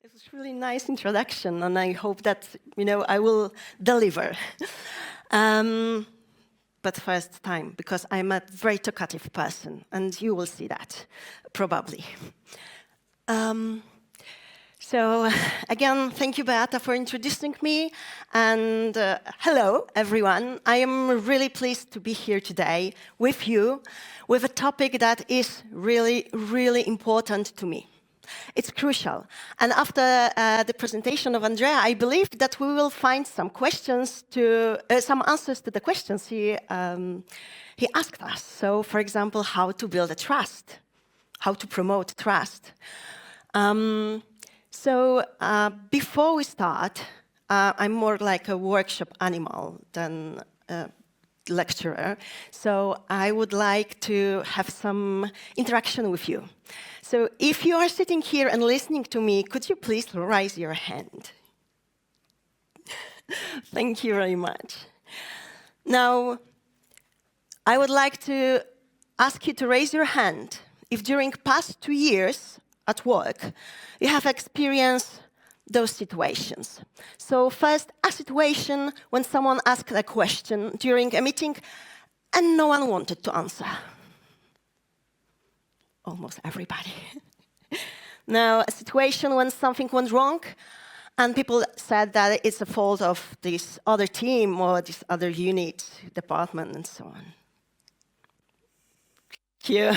It was really nice introduction, and I hope that I will deliver. But first time, because I'm a very talkative person, and you will see that probably. So again, thank you, Beata, for introducing me, and hello, everyone. I am really pleased to be here today with you, with a topic that is really, really important to me. It's crucial. And after the presentation of Andrea, I believe that we will find some some answers to the questions he asked us. So, for example, how to build a trust, how to promote trust. Before we start, I'm more like a workshop animal than a lecturer. So I would like to have some interaction with you. So if you are sitting here and listening to me, could you please raise your hand? Thank you very much. Now, I would like to ask you to raise your hand if during past 2 years at work, you have experienced those situations. So first, a situation when someone asked a question during a meeting and no one wanted to answer. Almost everybody. Now, a situation when something went wrong and people said that it's the fault of this other team or this other unit, department, and so on. Here,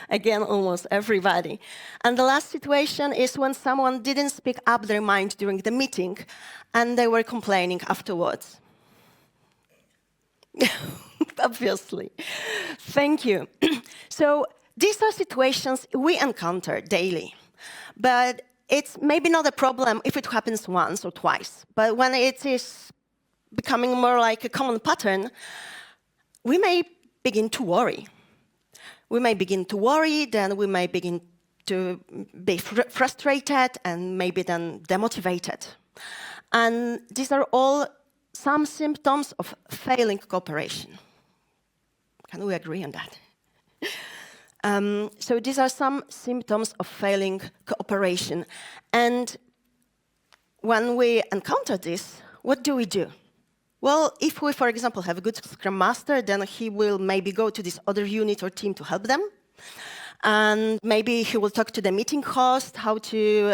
again, almost everybody. And the last situation is when someone didn't speak up their mind during the meeting and they were complaining afterwards. Obviously. Thank you. So, these are situations we encounter daily, but it's maybe not a problem if it happens once or twice. But when it is becoming more like a common pattern, we may begin to worry. We may begin to worry, then we may begin to be frustrated and maybe then demotivated. And these are all some symptoms of failing cooperation. Can we agree on that? So these are some symptoms of failing cooperation. And when we encounter this, what do we do? Well, if we, for example, have a good Scrum Master, then he will maybe go to this other unit or team to help them. And maybe he will talk to the meeting host, how to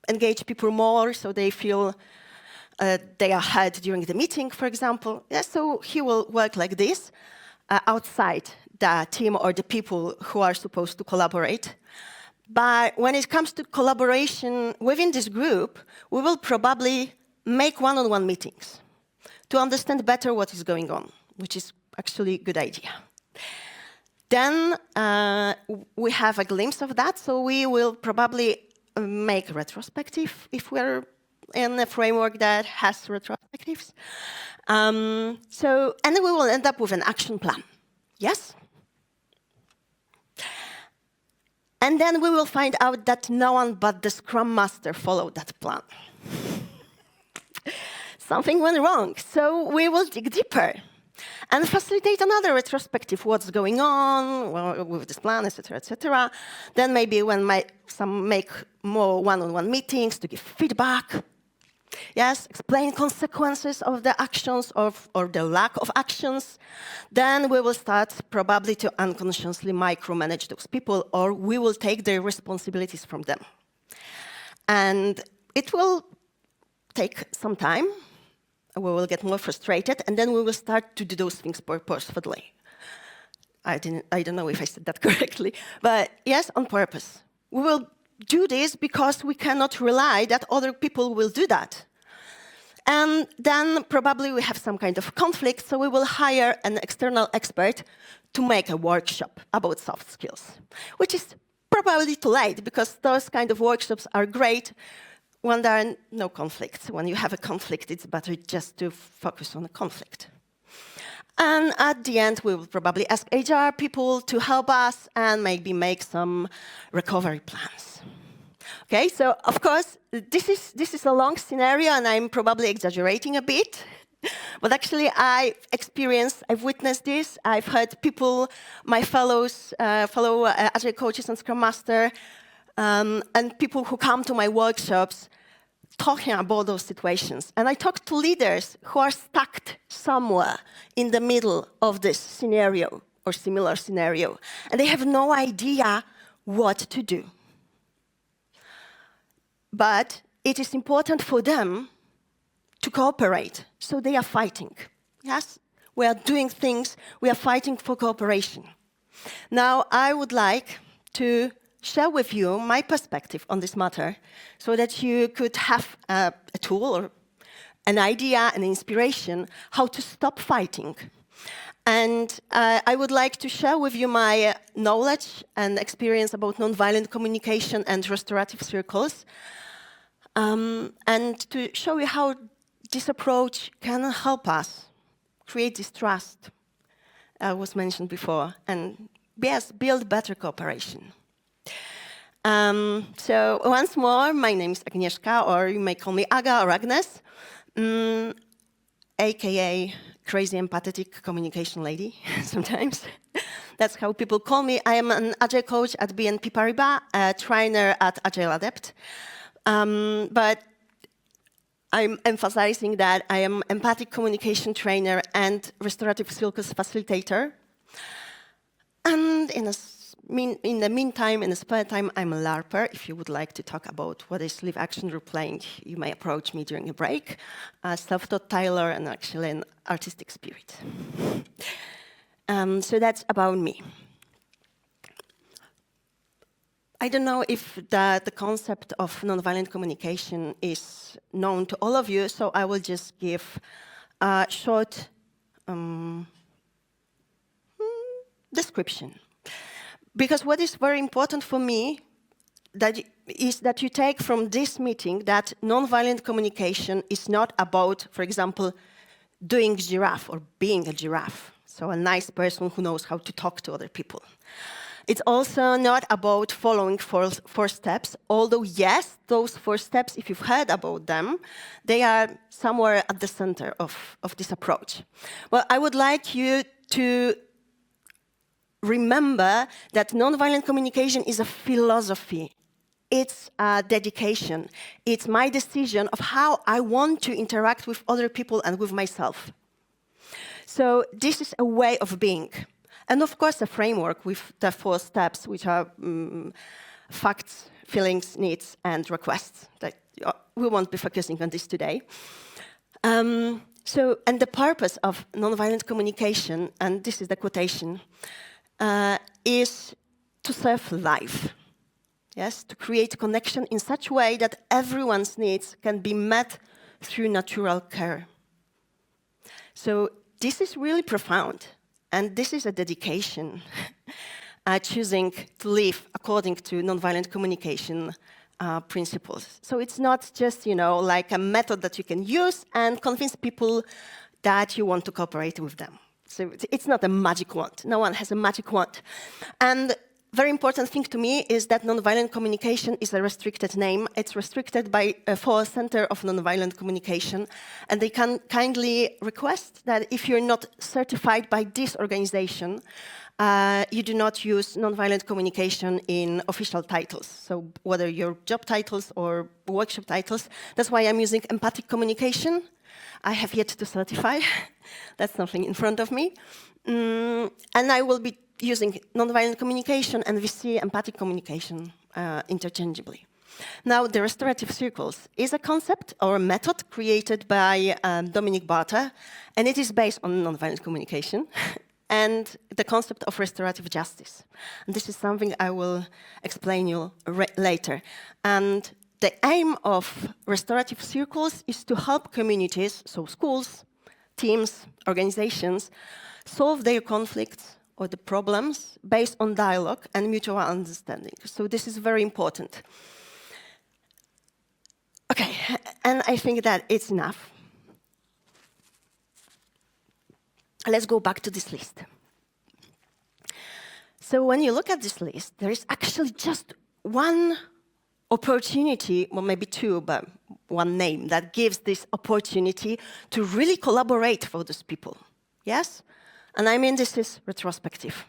engage people more so they feel they are heard during the meeting, for example. Yeah, so he will work like this outside the team or the people who are supposed to collaborate. But when it comes to collaboration within this group, we will probably make one-on-one meetings to understand better what is going on, which is actually a good idea. Then we have a glimpse of that, so we will probably make a retrospective if we're in a framework that has retrospectives. And then we will end up with an action plan. Yes? And then we will find out that no one but the Scrum Master followed that plan. Something went wrong, so we will dig deeper and facilitate another retrospective, what's going on with this plan, etc., etc. Then maybe when some make more one-on-one meetings to give feedback. Yes, explain consequences of the actions or the lack of actions. Then we will start probably to unconsciously micromanage those people, or we will take their responsibilities from them. And it will take some time. We will get more frustrated, and then we will start to do those things purposefully. I don't know if I said that correctly, but yes, on purpose. We will do this because we cannot rely that other people will do that. And then probably we have some kind of conflict, so we will hire an external expert to make a workshop about soft skills, which is probably too late because those kind of workshops are great when there are no conflicts. When you have a conflict, it's better just to focus on the conflict. And at the end, we will probably ask HR people to help us and maybe make some recovery plans. Okay, so of course, this is a long scenario, and I'm probably exaggerating a bit. But actually, I've witnessed this. I've heard people, my fellow Agile coaches and Scrum Master, and people who come to my workshops talking about those situations. And I talk to leaders who are stuck somewhere in the middle of this scenario or similar scenario, and they have no idea what to do. But it is important for them to cooperate, so they are fighting. Yes, we are doing things, we are fighting for cooperation. Now, I would like to share with you my perspective on this matter so that you could have a tool or an idea, an inspiration, how to stop fighting. And I would like to share with you my knowledge and experience about nonviolent communication and restorative circles, and to show you how this approach can help us create this trust, was mentioned before, and yes, build better cooperation. So once more, my name is Agnieszka, or you may call me Aga or Agnes, aka crazy empathetic communication lady, sometimes. That's how people call me. I am an Agile coach at BNP Paribas, a trainer at Agile Adept. But I'm emphasizing that I am empathic communication trainer and restorative circles facilitator. And in the meantime, in the spare time, I'm a LARPer. If you would like to talk about what is live action role playing, you may approach me during a break. Self-taught Tyler and actually an artistic spirit. So that's about me. I don't know if the concept of nonviolent communication is known to all of you, so I will just give a short description. Because what is very important for me is that you take from this meeting that nonviolent communication is not about, for example, doing giraffe or being a giraffe, so a nice person who knows how to talk to other people. It's also not about following four steps, although yes, those 4 steps, if you've heard about them, they are somewhere at the center of this approach. Well, I would like you to remember that nonviolent communication is a philosophy. It's a dedication. It's my decision of how I want to interact with other people and with myself. So this is a way of being. And of course, a framework with the 4 steps, which are facts, feelings, needs, and requests. We won't be focusing on this today. And the purpose of nonviolent communication, and this is the quotation, is to serve life. Yes, to create connection in such a way that everyone's needs can be met through natural care. So this is really profound. And this is a dedication, choosing to live according to nonviolent communication principles. So it's not just, like a method that you can use and convince people that you want to cooperate with them. So it's not a magic wand. No one has a magic wand. And very important thing to me is that nonviolent communication is a restricted name. It's restricted by for Center of Nonviolent Communication, and they can kindly request that if you're not certified by this organization, you do not use nonviolent communication in official titles. So whether your job titles or workshop titles, that's why I'm using empathic communication. I have yet to certify. That's something in front of me. And I will be using nonviolent communication and we see empathic communication interchangeably. Now, the restorative circles is a concept or a method created by Dominic Barter, and it is based on nonviolent communication and the concept of restorative justice. And this is something I will explain you later. And the aim of restorative circles is to help communities, so schools, teams, organizations, solve their conflicts or the problems based on dialogue and mutual understanding. So this is very important. Okay, and I think that it's enough. Let's go back to this list. So when you look at this list, there is actually just one opportunity, well, maybe two, but one name that gives this opportunity to really collaborate for those people. Yes? And I mean, this is retrospective.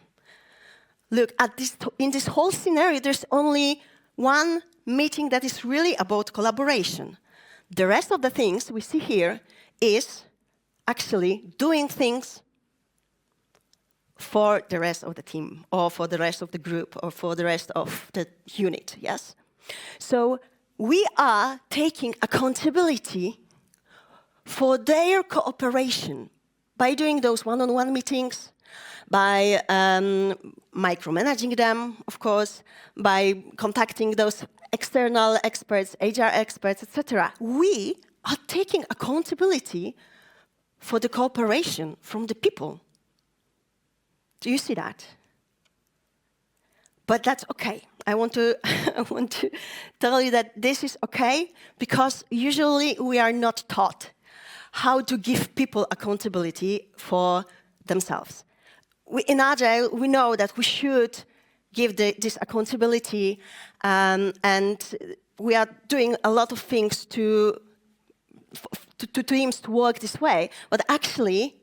Look, at this, in this whole scenario, there's only one meeting that is really about collaboration. The rest of the things we see here is actually doing things for the rest of the team, or for the rest of the group, or for the rest of the unit, yes? So we are taking accountability for their cooperation by doing those one-on-one meetings, by micromanaging them, of course, by contacting those external experts, HR experts, etc. We are taking accountability for the cooperation from the people. Do you see that? But that's okay. I want to tell you that this is okay, because usually we are not taught how to give people accountability for themselves. In Agile, we know that we should give this accountability, and we are doing a lot of things to teams to work this way. But actually,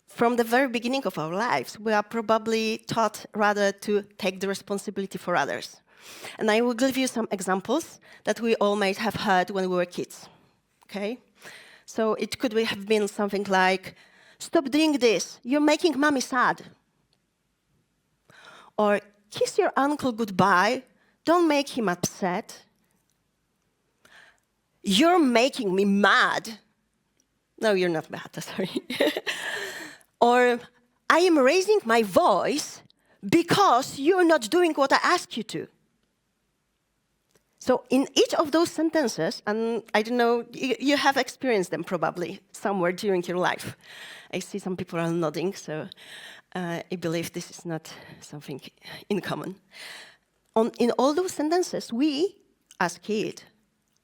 from the very beginning of our lives, we are probably taught rather to take the responsibility for others. And I will give you some examples that we all might have heard when we were kids. Okay? So it could have been something like, "Stop doing this, you're making mommy sad." Or, "Kiss your uncle goodbye, don't make him upset." "You're making me mad." No, you're not mad, sorry. Or, "I am raising my voice because you're not doing what I asked you to." So in each of those sentences, and I don't know, you have experienced them probably somewhere during your life. I see some people are nodding, so I believe this is not something in common. In all those sentences, we, as kids,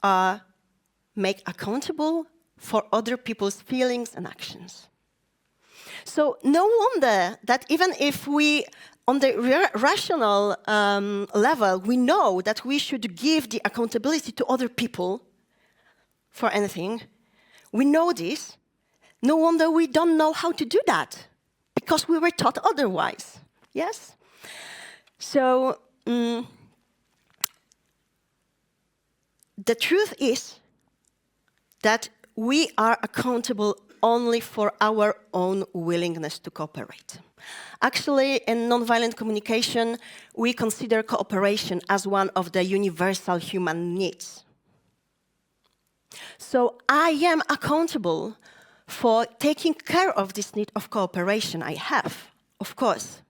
are made accountable for other people's feelings and actions. So no wonder that even if we, on the rational level, we know that we should give the accountability to other people for anything, we know this, no wonder we don't know how to do that, because we were taught otherwise, yes? So the truth is that we are accountable only for our own willingness to cooperate. Actually, in nonviolent communication, we consider cooperation as one of the universal human needs. So I am accountable for taking care of this need of cooperation I have, of course.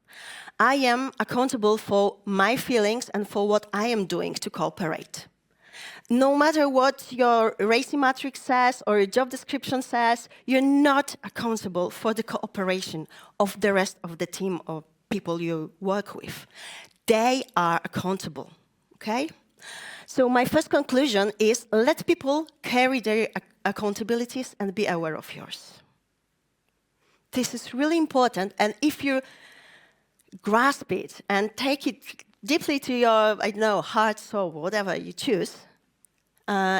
I am accountable for my feelings and for what I am doing to cooperate. No matter what your rating matrix says or your job description says, you're not accountable for the cooperation of the rest of the team or people you work with. They are accountable, okay? So my first conclusion is, let people carry their accountabilities and be aware of yours. This is really important, and if you grasp it and take it deeply to your, I don't know, heart, soul, whatever you choose,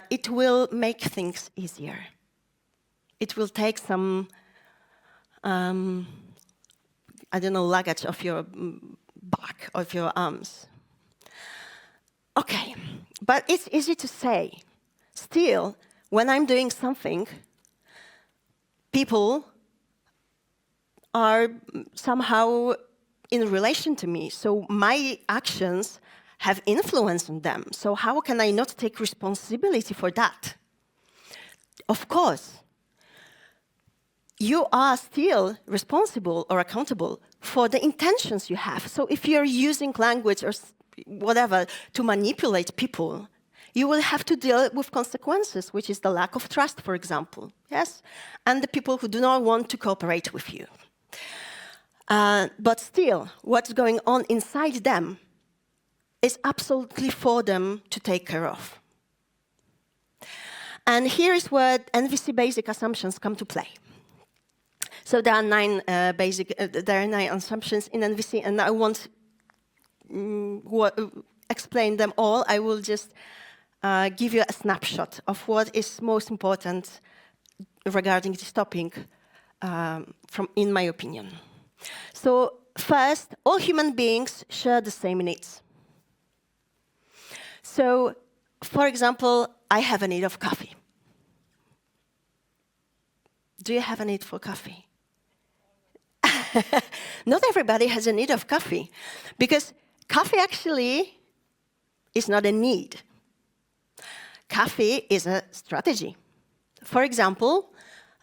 it will make things easier. It will take some, I don't know, luggage off your back, of your arms. Okay, but it's easy to say. Still, when I'm doing something, people are somehow in relation to me, so my actions have influence on them. So how can I not take responsibility for that? Of course, you are still responsible or accountable for the intentions you have. So if you're using language or whatever to manipulate people, you will have to deal with consequences, which is the lack of trust, for example, yes? And the people who do not want to cooperate with you. But still, what's going on inside them is absolutely for them to take care of. And here is where NVC basic assumptions come to play. So there are nine assumptions in NVC, and I won't explain them all. I will just give you a snapshot of what is most important regarding this topic, in my opinion. So first, all human beings share the same needs. So, for example, I have a need of coffee. Do you have a need for coffee? Not everybody has a need of coffee, because coffee actually is not a need. Coffee is a strategy. For example,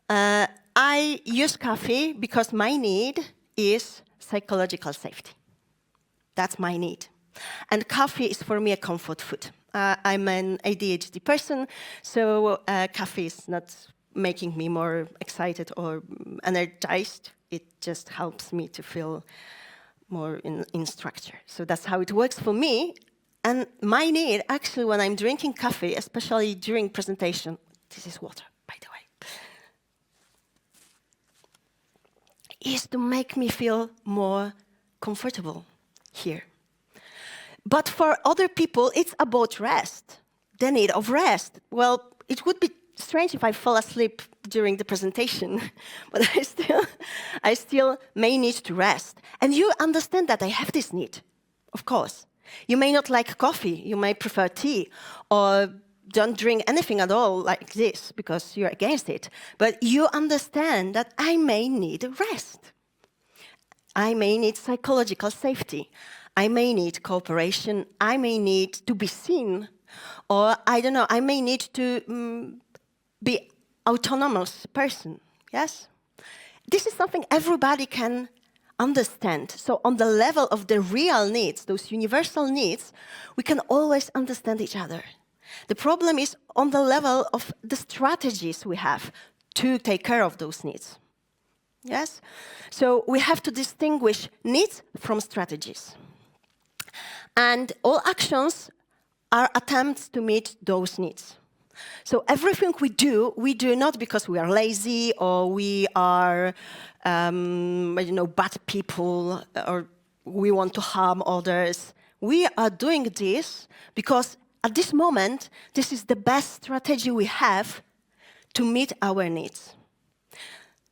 I use coffee because my need is psychological safety. That's my need. And coffee is for me a comfort food. I'm an ADHD person, so coffee is not making me more excited or energized. It just helps me to feel more in structure. So that's how it works for me. And my need, actually, when I'm drinking coffee, especially during presentation, this is water, by the way, is to make me feel more comfortable here. But for other people, it's about rest, the need of rest. Well, it would be strange if I fall asleep during the presentation, but I still may need to rest. And you understand that I have this need, of course. You may not like coffee, you may prefer tea, or don't drink anything at all like this because you're against it. But you understand that I may need rest. I may need psychological safety. I may need cooperation. I may need to be seen. Or, I don't know, I may need to be autonomous person, yes? This is something everybody can understand. So on the level of the real needs, those universal needs, we can always understand each other. The problem is on the level of the strategies we have to take care of those needs. Yes? So we have to distinguish needs from strategies. And all actions are attempts to meet those needs. So everything we do not because we are lazy or we are, bad people or we want to harm others. We are doing this because at this moment, this is the best strategy we have to meet our needs.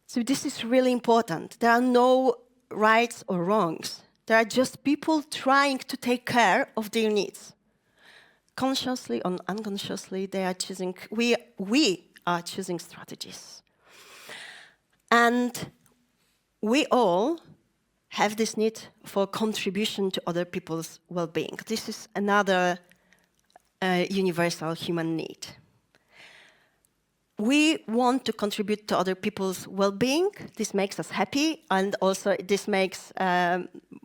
So this is really important. There are no rights or wrongs. There are just people trying to take care of their needs. Consciously or unconsciously, they are choosing, we are choosing strategies. And we all have this need for contribution to other people's well-being. This is another universal human need. We want to contribute to other people's well-being. This makes us happy, and also this makes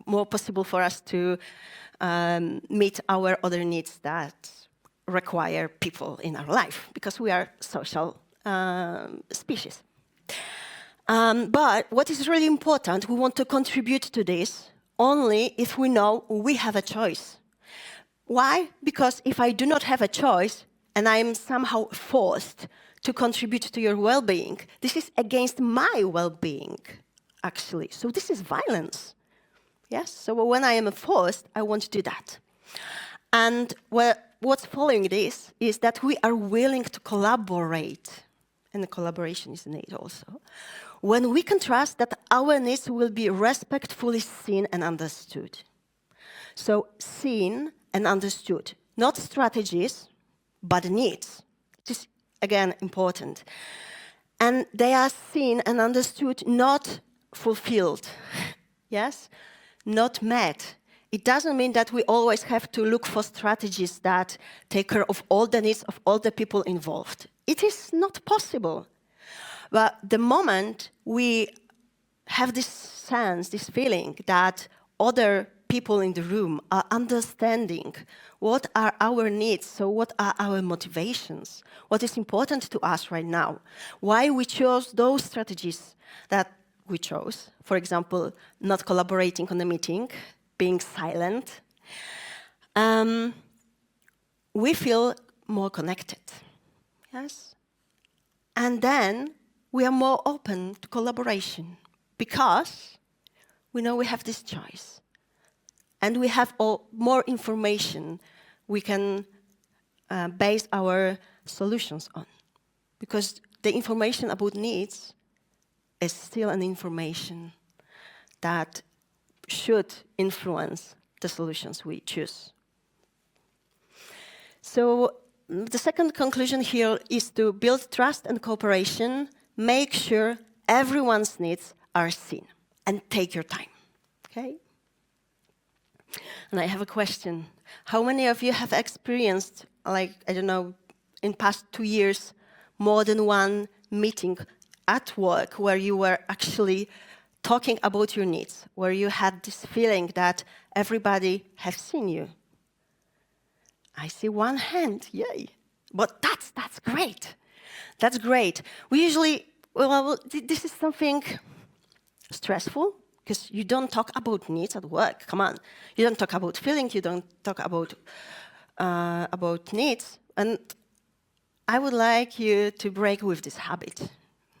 more possible for us to meet our other needs that require people in our life, because we are social species. But what is really important, we want to contribute to this only if we know we have a choice. Why? Because if I do not have a choice and I am somehow forced to contribute to your well-being, this is against my well-being, actually. So this is violence. Yes? So when I am forced, I won't do that. And what's following this is that we are willing to collaborate, and the collaboration is a need also, when we can trust that our needs will be respectfully seen and understood. So seen and understood, not strategies, but needs. This is, again, important. And they are seen and understood, not fulfilled. Yes? Not met. It doesn't mean that we always have to look for strategies that take care of all the needs of all the people involved. It is not possible. But the moment we have this sense, this feeling that other people in the room are understanding what are our needs, so what are our motivations, what is important to us right now, why we chose those strategies that we chose, for example, not collaborating on the meeting, being silent, we feel more connected, yes? And then we are more open to collaboration because we know we have this choice. And we have more information we can base our solutions on. Because the information about needs is still an information that should influence the solutions we choose. So the second conclusion here is to build trust and cooperation, make sure everyone's needs are seen, and take your time, okay? And I have a question. How many of you have experienced, like, I don't know, in past 2 years, more than one meeting at work where you were actually talking about your needs, where you had this feeling that everybody has seen you? I see one hand, yay. But that's great. That's great. We usually, well, this is something stressful, because you don't talk about needs at work, come on. You don't talk about feelings, you don't talk about needs. And I would like you to break with this habit,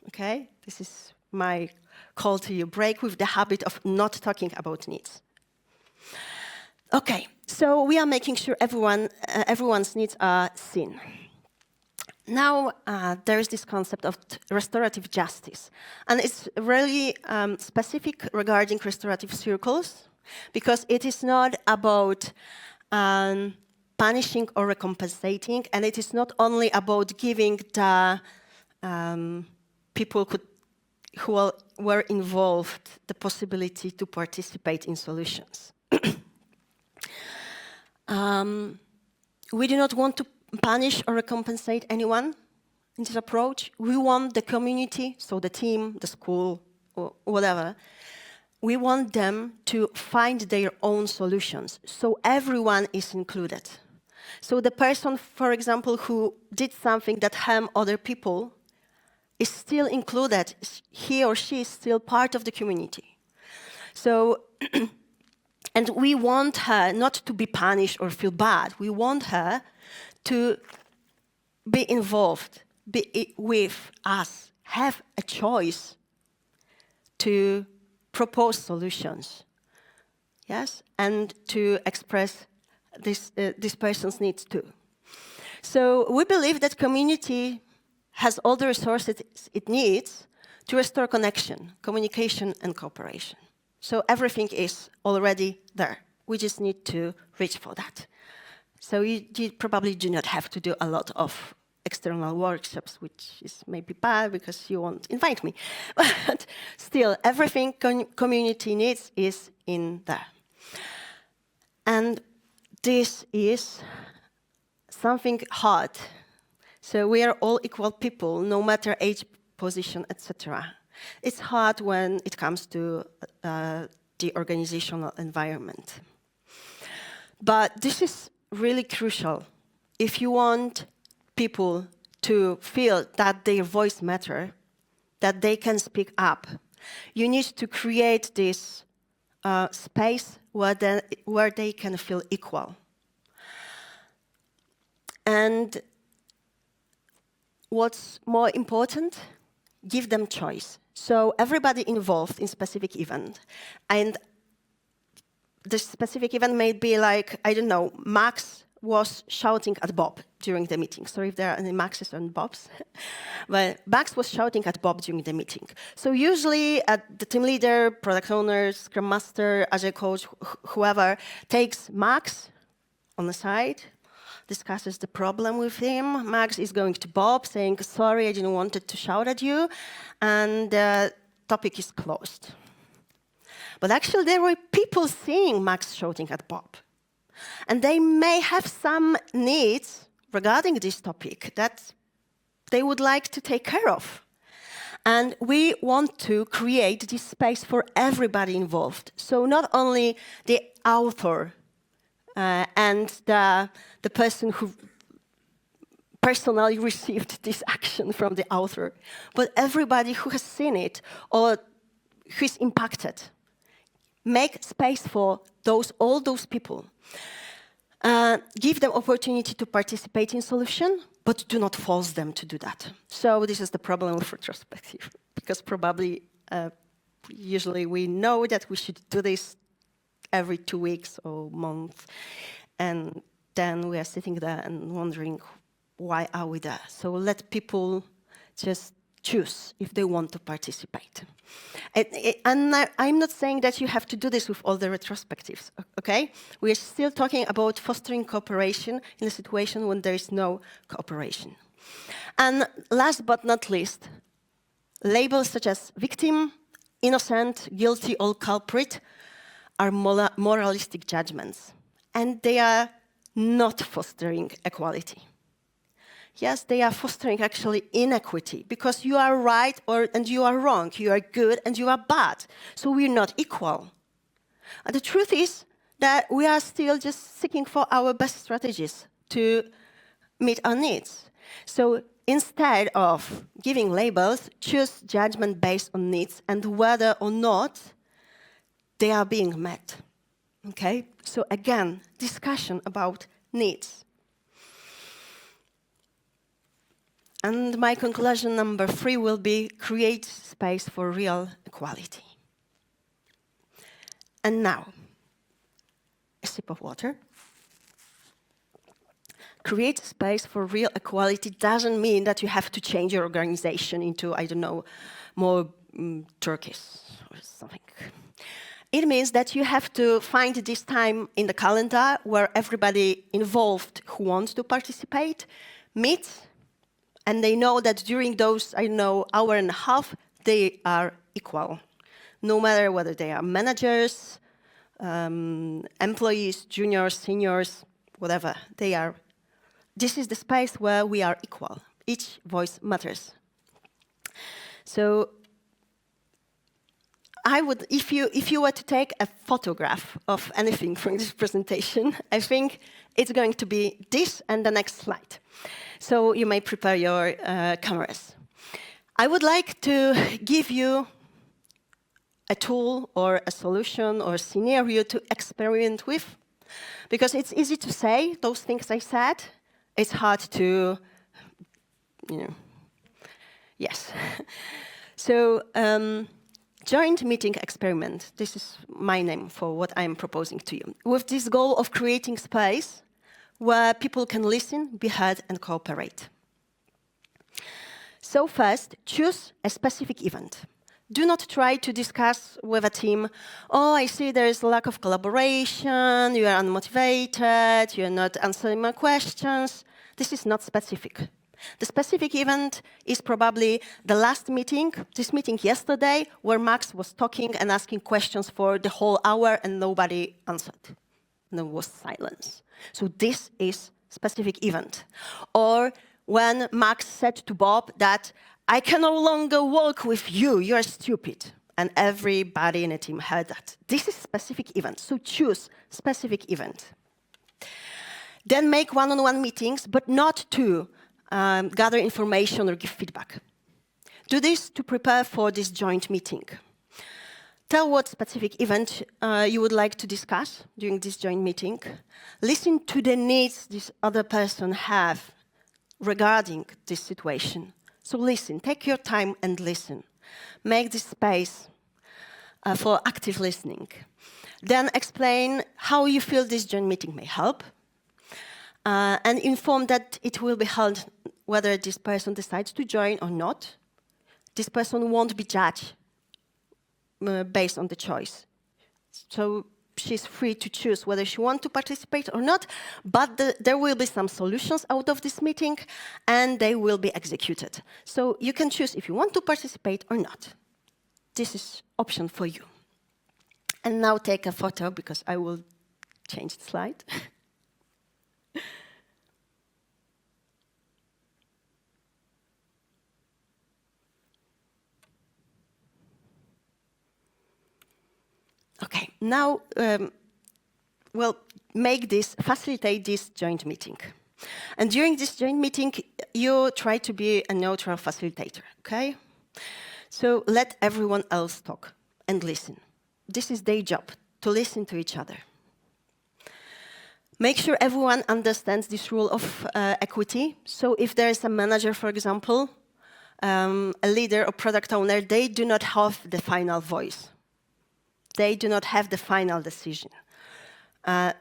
okay? This is my call to you. Break with the habit of not talking about needs. Okay, so we are making sure everyone's needs are seen. Now, there is this concept of restorative justice. And it's really specific regarding restorative circles, because it is not about punishing or recompensating, and it is not only about giving the people who were involved the possibility to participate in solutions. We do not want to punish or recompensate anyone in this approach. We want the community, so the team, the school, or whatever, we want them to find their own solutions, so everyone is included. So the person, for example, who did something that harmed other people is still included. He or she is still part of the community. So, and we want her not to be punished or feel bad. We want her to be involved, be with us, have a choice to propose solutions, yes, and to express this person's needs too. So we believe that community has all the resources it needs to restore connection, communication, and cooperation. So everything is already there. We just need to reach for that. So you probably do not have to do a lot of external workshops, which is maybe bad because you won't invite me. But still, everything community needs is in there. And this is something hard. So we are all equal people, no matter age, position, etc. It's hard when it comes to the organizational environment. But this is really crucial. If you want people to feel that their voice matters, that they can speak up, you need to create this space where they can feel equal. And what's more important, give them choice. So everybody involved in specific event, and the specific event may be like, I don't know, Max was shouting at Bob during the meeting. Sorry if there are any Maxes and Bobs. But Max was shouting at Bob during the meeting. So usually the team leader, product owner, scrum master, agile coach, whoever takes Max on the side, discusses the problem with him. Max is going to Bob saying, sorry, I didn't want to shout at you. And the topic is closed. But actually, there were people seeing Max shouting at Bob. And they may have some needs regarding this topic that they would like to take care of. And we want to create this space for everybody involved. So not only the author and the person who personally received this action from the author, but everybody who has seen it or who is impacted. Make space for all those people. Give them opportunity to participate in solution, but do not force them to do that. So this is the problem with retrospective, because probably, usually we know that we should do this every 2 weeks or month, and then we are sitting there and wondering, why are we there? So let people just choose if they want to participate. And I'm not saying that you have to do this with all the retrospectives, okay? We're still talking about fostering cooperation in a situation when there is no cooperation. And last but not least, labels such as victim, innocent, guilty, or culprit are moralistic judgments, and they are not fostering equality. Yes, they are fostering actually inequity, because you are right and you are wrong, you are good and you are bad, so we're not equal. And the truth is that we are still just seeking for our best strategies to meet our needs. So instead of giving labels, choose judgment based on needs and whether or not they are being met. Okay? So again, discussion about needs. And my conclusion number 3 will be create space for real equality. And now, a sip of water. Create space for real equality doesn't mean that you have to change your organization into, I don't know, more Turkish or something. It means that you have to find this time in the calendar where everybody involved who wants to participate meets, and they know that during those, I don't know, hour and a half, they are equal. No matter whether they are managers, employees, juniors, seniors, whatever, they are. This is the space where we are equal. Each voice matters. So I would, if you were to take a photograph of anything from this presentation, I think it's going to be this and the next slide. So you may prepare your cameras. I would like to give you a tool or a solution or a scenario to experiment with, because it's easy to say those things I said. It's hard to, yes. So, joint meeting experiment. This is my name for what I'm proposing to you. With this goal of creating space where people can listen, be heard, and cooperate. So first, choose a specific event. Do not try to discuss with a team, oh, I see there is a lack of collaboration, you are unmotivated, you're not answering my questions. This is not specific. The specific event is probably the last meeting, this meeting yesterday, where Max was talking and asking questions for the whole hour and nobody answered. There was silence. So this is specific event. Or when Max said to Bob that, I can no longer work with you, you're stupid. And everybody in the team heard that. This is specific event, so choose specific event. Then make one-on-one meetings, but not to gather information or give feedback. Do this to prepare for this joint meeting. Tell what specific event you would like to discuss during this joint meeting. Listen to the needs this other person have regarding this situation. So listen, take your time and listen. Make this space for active listening. Then explain how you feel this joint meeting may help. And inform that it will be held whether this person decides to join or not. This person won't be judged based on the choice. So she's free to choose whether she wants to participate or not, but there will be some solutions out of this meeting, and they will be executed. So you can choose if you want to participate or not. This is option for you. And now take a photo, because I will change the slide. Okay, now we'll facilitate this joint meeting. And during this joint meeting, you try to be a neutral facilitator, okay? So let everyone else talk and listen. This is their job, to listen to each other. Make sure everyone understands this rule of equity. So if there is a manager, for example, a leader or product owner, they do not have the final voice. They do not have the final decision.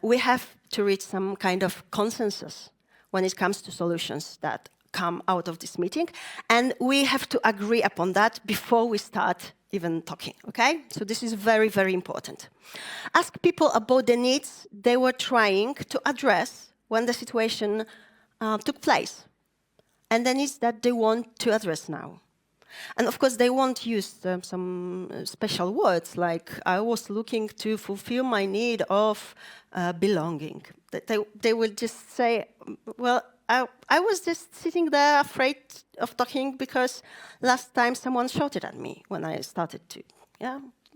We have to reach some kind of consensus when it comes to solutions that come out of this meeting, and we have to agree upon that before we start even talking, okay? So this is very, very important. Ask people about the needs they were trying to address when the situation took place, and the needs that they want to address now. And of course, they won't use some special words like, I was looking to fulfill my need of belonging. They will just say, well, I was just sitting there afraid of talking because last time someone shouted at me when I started to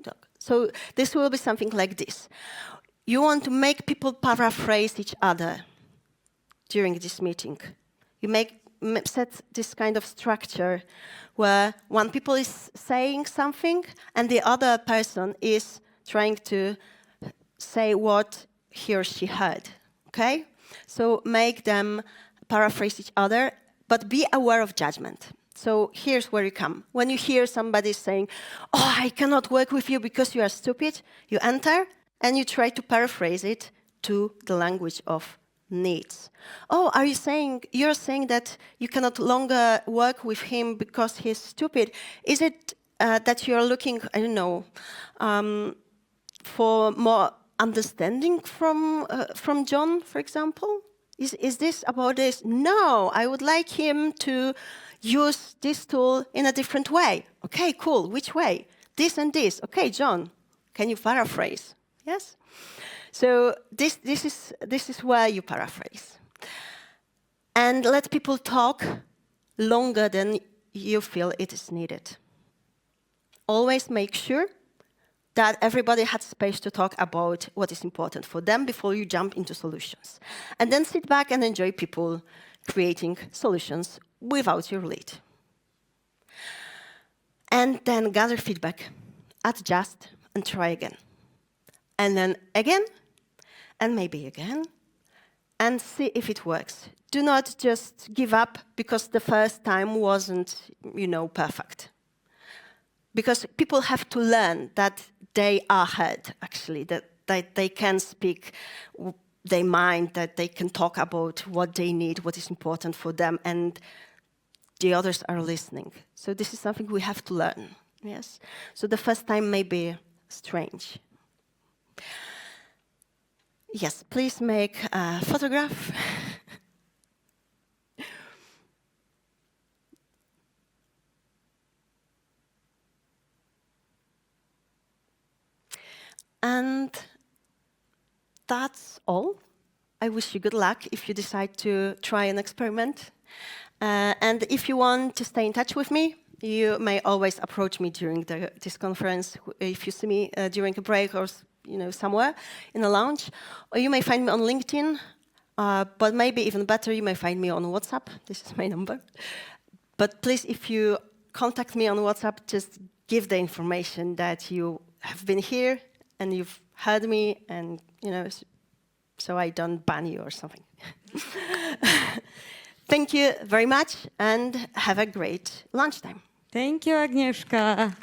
talk. So this will be something like this. You want to make people paraphrase each other during this meeting. You set this kind of structure where one people is saying something and the other person is trying to say what he or she heard, okay? So make them paraphrase each other, but be aware of judgment. So here's where you come. When you hear somebody saying, oh, I cannot work with you because you are stupid, you enter and you try to paraphrase it to the language of needs. Oh, you're saying that you cannot longer work with him because he's stupid. Is it that you're looking, I don't know, for more understanding from John, for example? Is this about this? No, I would like him to use this tool in a different way. Okay, cool, which way? This and this. Okay, John, can you paraphrase? Yes? So this is where you paraphrase. And let people talk longer than you feel it is needed. Always make sure that everybody has space to talk about what is important for them before you jump into solutions. And then sit back and enjoy people creating solutions without your lead. And then gather feedback, adjust, and try again. And then again, and maybe again, and see if it works. Do not just give up because the first time wasn't, perfect. Because people have to learn that they are heard, actually, that they can speak their mind, that they can talk about what they need, what is important for them, and the others are listening. So this is something we have to learn, yes? So the first time may be strange. Yes, please make a photograph. And that's all. I wish you good luck if you decide to try an experiment. And if you want to stay in touch with me, you may always approach me during this conference if you see me during a break or somewhere in a lounge. Or you may find me on LinkedIn, but maybe even better, you may find me on WhatsApp. This is my number. But please, if you contact me on WhatsApp, just give the information that you have been here and you've heard me, and so I don't ban you or something. Thank you very much, and have a great lunchtime. Thank you, Agnieszka.